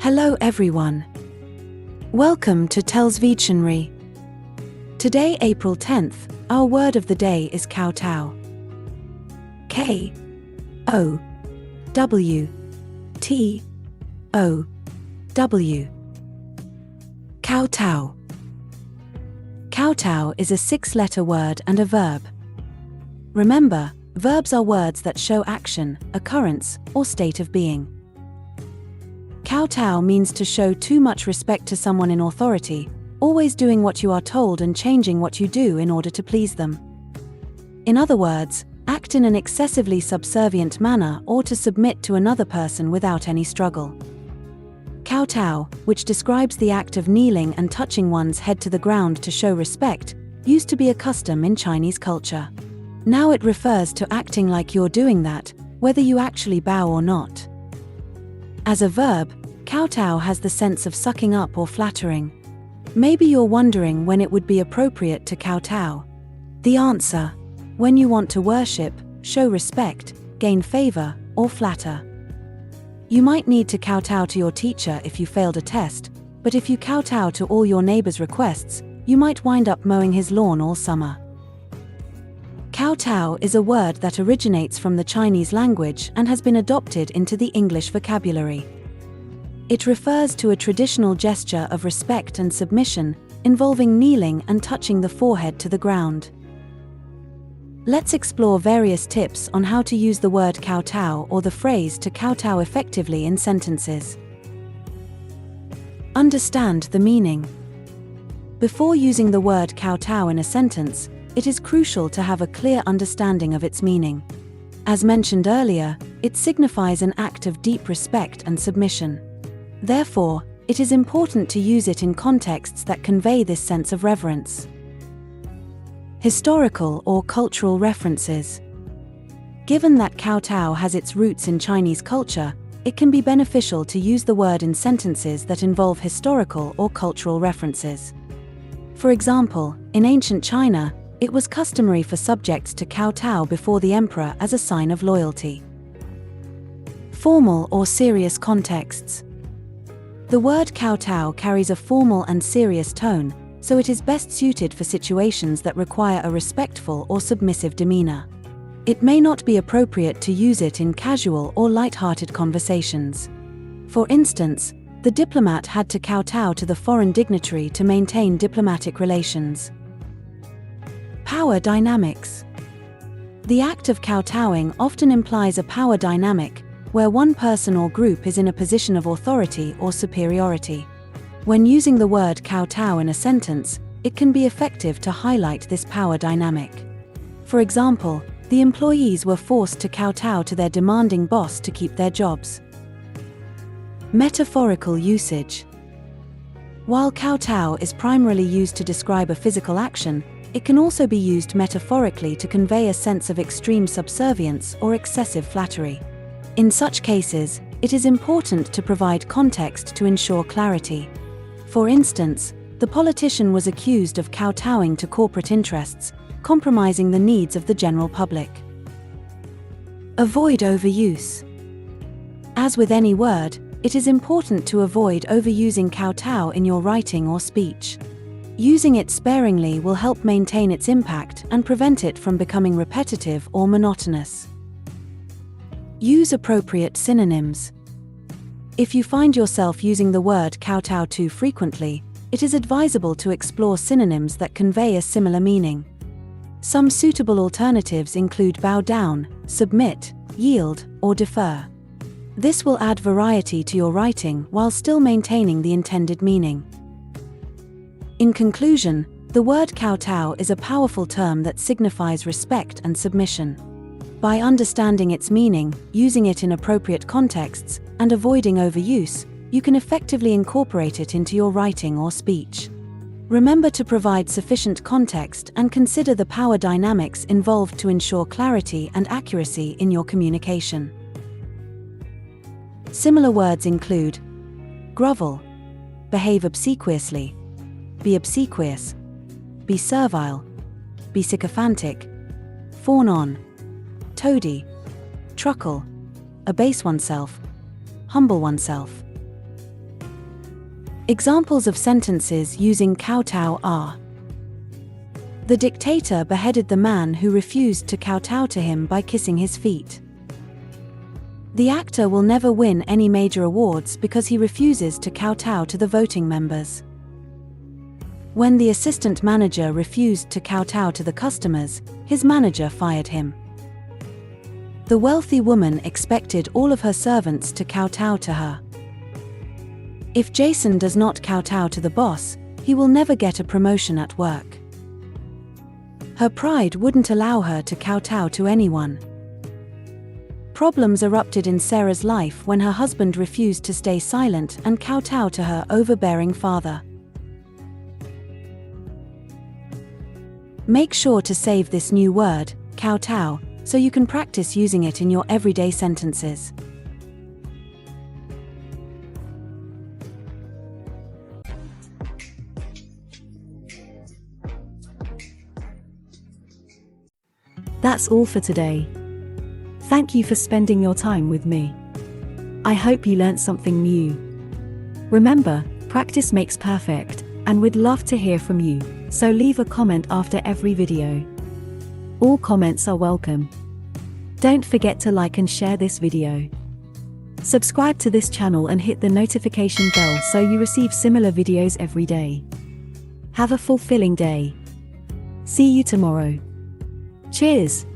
Hello everyone. Welcome to TELLS Videtionary. Today, April 10th, our word of the day is Kowtow. K-O-W-T-O-W. Kowtow. Kowtow is a 6-letter word and a verb. Remember, verbs are words that show action, occurrence, or state of being. Kowtow means to show too much respect to someone in authority, always doing what you are told and changing what you do in order to please them. In other words, act in an excessively subservient manner or to submit to another person without any struggle. Kowtow, which describes the act of kneeling and touching one's head to the ground to show respect, used to be a custom in Chinese culture. Now it refers to acting like you're doing that, whether you actually bow or not. As a verb, kowtow has the sense of sucking up or flattering. Maybe you're wondering when it would be appropriate to kowtow. The answer: when you want to worship, show respect, gain favor, or flatter. You might need to kowtow to your teacher if you failed a test, but if you kowtow to all your neighbor's requests, you might wind up mowing his lawn all summer. Kowtow is a word that originates from the Chinese language and has been adopted into the English vocabulary. It refers to a traditional gesture of respect and submission, involving kneeling and touching the forehead to the ground. Let's explore various tips on how to use the word kowtow or the phrase to kowtow effectively in sentences. Understand the meaning. Before using the word kowtow in a sentence, it is crucial to have a clear understanding of its meaning. As mentioned earlier, it signifies an act of deep respect and submission. Therefore, it is important to use it in contexts that convey this sense of reverence. Historical or cultural references. Given that kowtow has its roots in Chinese culture, it can be beneficial to use the word in sentences that involve historical or cultural references. For example, in ancient China, it was customary for subjects to kowtow before the emperor as a sign of loyalty. Formal or serious contexts. The word kowtow carries a formal and serious tone, so it is best suited for situations that require a respectful or submissive demeanor. It may not be appropriate to use it in casual or light-hearted conversations. For instance, the diplomat had to kowtow to the foreign dignitary to maintain diplomatic relations. Power dynamics. The act of kowtowing often implies a power dynamic, where one person or group is in a position of authority or superiority. When using the word kowtow in a sentence, it can be effective to highlight this power dynamic. For example, the employees were forced to kowtow to their demanding boss to keep their jobs. Metaphorical usage. While kowtow is primarily used to describe a physical action, it can also be used metaphorically to convey a sense of extreme subservience or excessive flattery. In such cases, it is important to provide context to ensure clarity. For instance, the politician was accused of kowtowing to corporate interests, compromising the needs of the general public. Avoid overuse. As with any word, it is important to avoid overusing kowtow in your writing or speech. Using it sparingly will help maintain its impact and prevent it from becoming repetitive or monotonous. Use appropriate synonyms. If you find yourself using the word kowtow too frequently, it is advisable to explore synonyms that convey a similar meaning. Some suitable alternatives include bow down, submit, yield, or defer. This will add variety to your writing while still maintaining the intended meaning. In conclusion, the word kowtow is a powerful term that signifies respect and submission. By understanding its meaning, using it in appropriate contexts, and avoiding overuse, you can effectively incorporate it into your writing or speech. Remember to provide sufficient context and consider the power dynamics involved to ensure clarity and accuracy in your communication. Similar words include grovel, behave obsequiously, be obsequious, be servile, be sycophantic, fawn on, toady, truckle, abase oneself, humble oneself. Examples of sentences using kowtow are: the dictator beheaded the man who refused to kowtow to him by kissing his feet. The actor will never win any major awards because he refuses to kowtow to the voting members. When the assistant manager refused to kowtow to the customers, his manager fired him. The wealthy woman expected all of her servants to kowtow to her. If Jason does not kowtow to the boss, he will never get a promotion at work. Her pride wouldn't allow her to kowtow to anyone. Problems erupted in Sarah's life when her husband refused to stay silent and kowtow to her overbearing father. Make sure to save this new word, kowtow, so you can practice using it in your everyday sentences. That's all for today. Thank you for spending your time with me. I hope you learned something new. Remember, practice makes perfect, and we'd love to hear from you, so leave a comment after every video. All comments are welcome. Don't forget to like and share this video. Subscribe to this channel and hit the notification bell so you receive similar videos every day. Have a fulfilling day. See you tomorrow. Cheers!